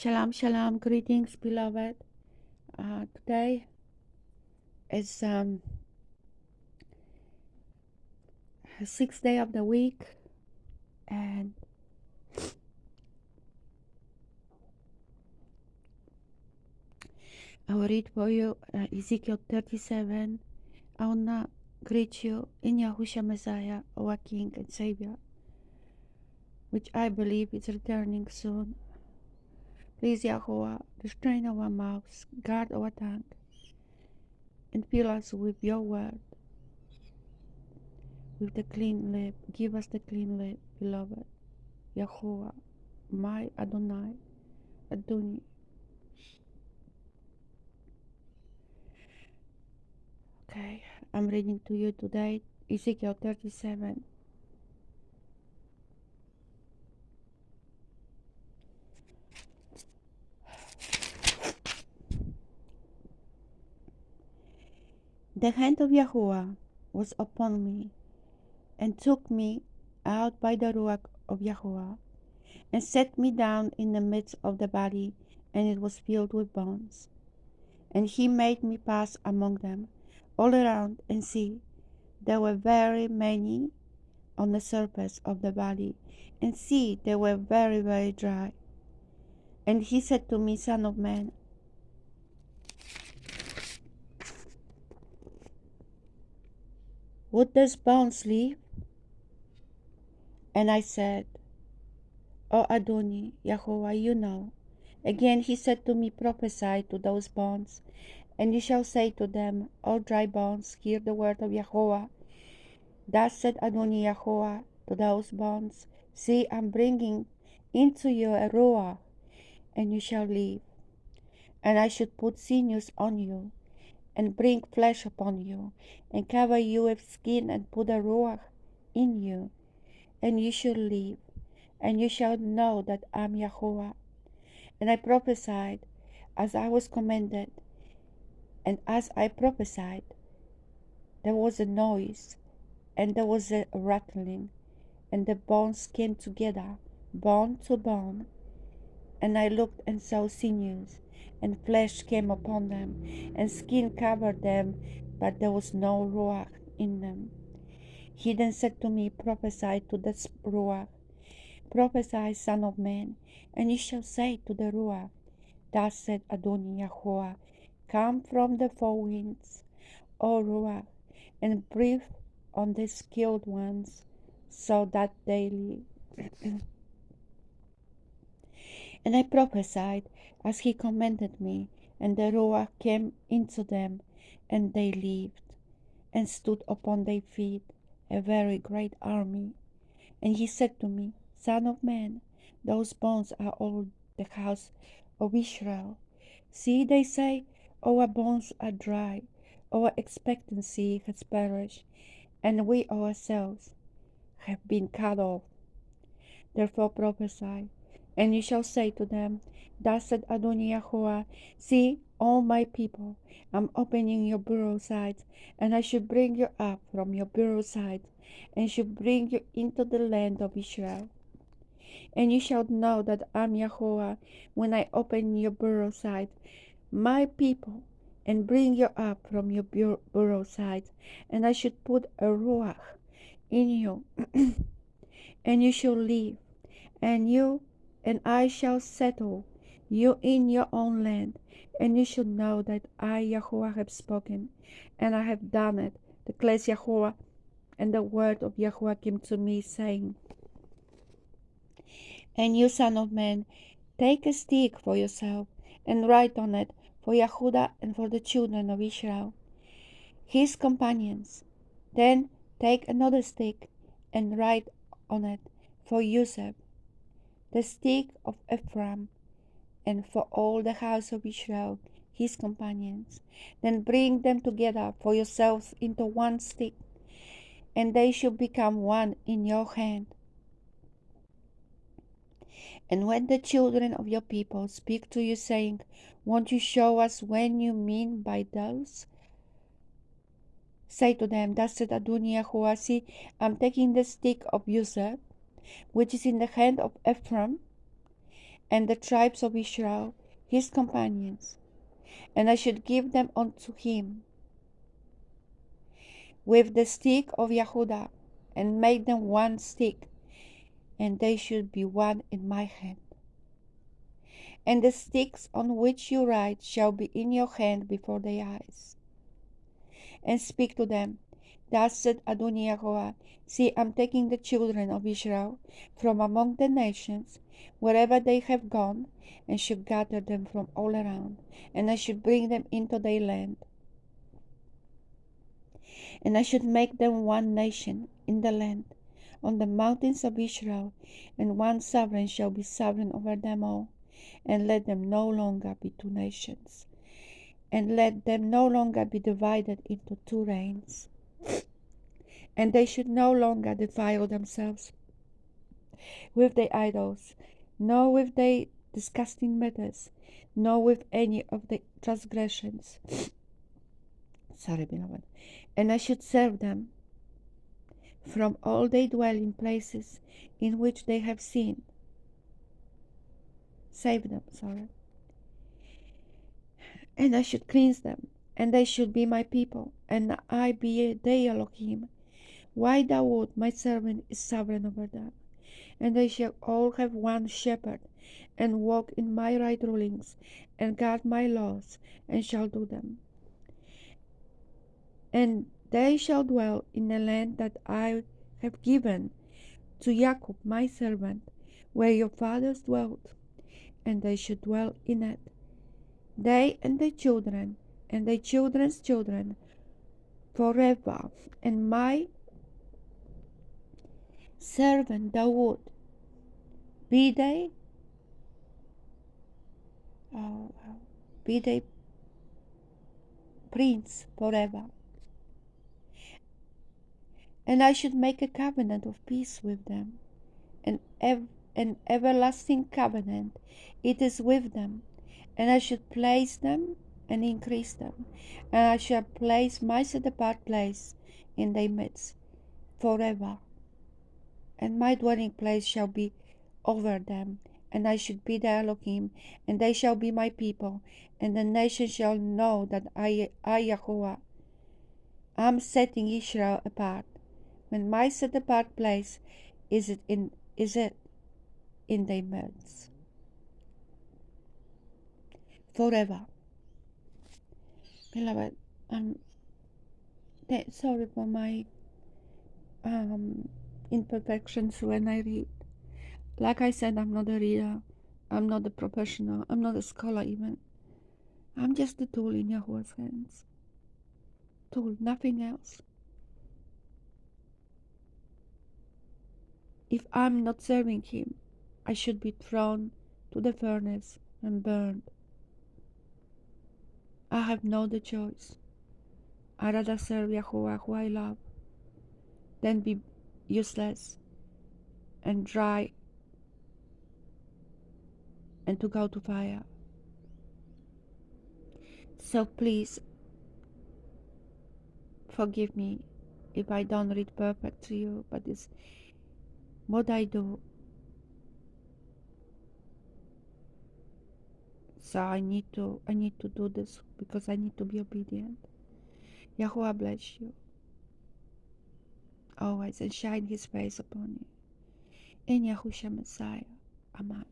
Shalom, shalom, greetings, beloved. Today is the 6th day of the week, and I will read for you Ezekiel 37. I will not greet you in Yahushua Messiah, our King and Savior, which I believe is returning soon. Please, Yahuwah, restrain our mouths, guard our tongue, and fill us with your word, with the clean lip. Give us the clean lip, beloved. Yahuwah, my Adonai, Adoni. Okay, I'm reading to you today Ezekiel 37. The hand of Yahuwah was upon me, and took me out by the ruach of Yahuwah, and set me down in the midst of the valley, and it was filled with bones. And he made me pass among them all around, and see, there were very many on the surface of the valley, and see, they were very, very dry. And he said to me, Son of man, would these bones live? And I said, O Adoni, Yahuwah, you know. Again he said to me, Prophesy to those bones, and you shall say to them, O dry bones, hear the word of Yahuwah. Thus said Adoni Yahuwah to those bones, See, I'm bringing into you a ruach, and you shall live. And I should put sinews on you, and bring flesh upon you, and cover you with skin, and put a ruach in you, and you shall live, and you shall know that I'm Yahuwah. And I prophesied as I was commanded, and as I prophesied, there was a noise, and there was a rattling, and the bones came together, bone to bone. And I looked and saw sinews, and flesh came upon them, and skin covered them, but there was no ruach in them. He then said to me, Prophesy to the ruach, prophesy, Son of man, and you shall say to the ruach, Thus said Adoni Yahuwah, Come from the four winds, O ruach, and breathe on the skilled ones, so that they live. And I prophesied as he commanded me, and the ruach came into them, and they lived, and stood upon their feet, a very great army. And he said to me, Son of man, those bones are all the house of Israel. See, they say, Our bones are dry, our expectancy has perished, and we ourselves have been cut off. Therefore prophesy, and you shall say to them, Thus said Adoni Yahuwah, See, all my people, I'm opening your burrow sides, and I shall bring you up from your burrow sides, and shall bring you into the land of Israel. And you shall know that I'm Yahuwah when I open your burrow sides, my people, and bring you up from your burrow sides, and I should put a ruach in you, and you shall live, and you and I shall settle you in your own land, and you shall know that I, Yahuwah, have spoken, and I have done it, declares Yahuwah. And the word of Yahuwah came to me, saying, And you, son of man, take a stick for yourself, and write on it for Yehudah and for the children of Israel, his companions. Then take another stick, and write on it for Joseph, the stick of Ephraim, and for all the house of Israel, his companions. Then bring them together for yourselves into one stick, and they shall become one in your hand. And when the children of your people speak to you, saying, Won't you show us when you mean by those? Say to them, Thus said Adoni Yahuwah, See, I'm taking the stick of Joseph, which is in the hand of Ephraim, and the tribes of Israel, his companions, and I should give them unto him with the stick of Yehudah, and make them one stick, and they should be one in my hand. And the sticks on which you write shall be in your hand before their eyes. And speak to them, thus said Adonai Yahuwah, see, I am taking the children of Israel from among the nations, wherever they have gone, and should gather them from all around, and I should bring them into their land. And I should make them one nation in the land, on the mountains of Israel, and one sovereign shall be sovereign over them all, and let them no longer be two nations, and let them no longer be divided into two reigns. And they should no longer defile themselves with their idols, nor with their disgusting matters, nor with any of the transgressions. Sorry, beloved. And I should serve them from all their dwelling places in which they have sinned. Save them, sorry. And I should cleanse them, and they should be my people, and I be their Elohim. Why Dawood, my servant, is sovereign over them. And they shall all have one shepherd, and walk in my right rulings, and guard my laws, and shall do them. And they shall dwell in the land that I have given to Jacob my servant, where your fathers dwelt, and they should dwell in it, they and their children, and their children's children, forever. And my servant Dawood, be they prince forever. And I should make a covenant of peace with them, an everlasting covenant. It is with them, and I should place them and increase them, and I shall place my set apart place in their midst forever. And my dwelling place shall be over them, and I should be their Elohim, and they shall be my people, and the nations shall know that I Yahuwah, am setting Israel apart. When my set apart place is it in their midst forever. Beloved, I'm sorry for my imperfections when I read. Like I said, I'm not a reader, I'm not a professional, I'm not a scholar even. I'm just a tool in Yahuwah's hands. Tool, nothing else. If I'm not serving him, I should be thrown to the furnace and burned. I have no other choice. I'd rather serve Yahuwah, who I love, than be useless and dry and to go to fire. So please forgive me if I don't read perfect to you, but it's what I do. So I need to do this because I need to be obedient. Yahuwah bless you always and shine his face upon you. In Yahushua Messiah. Amen.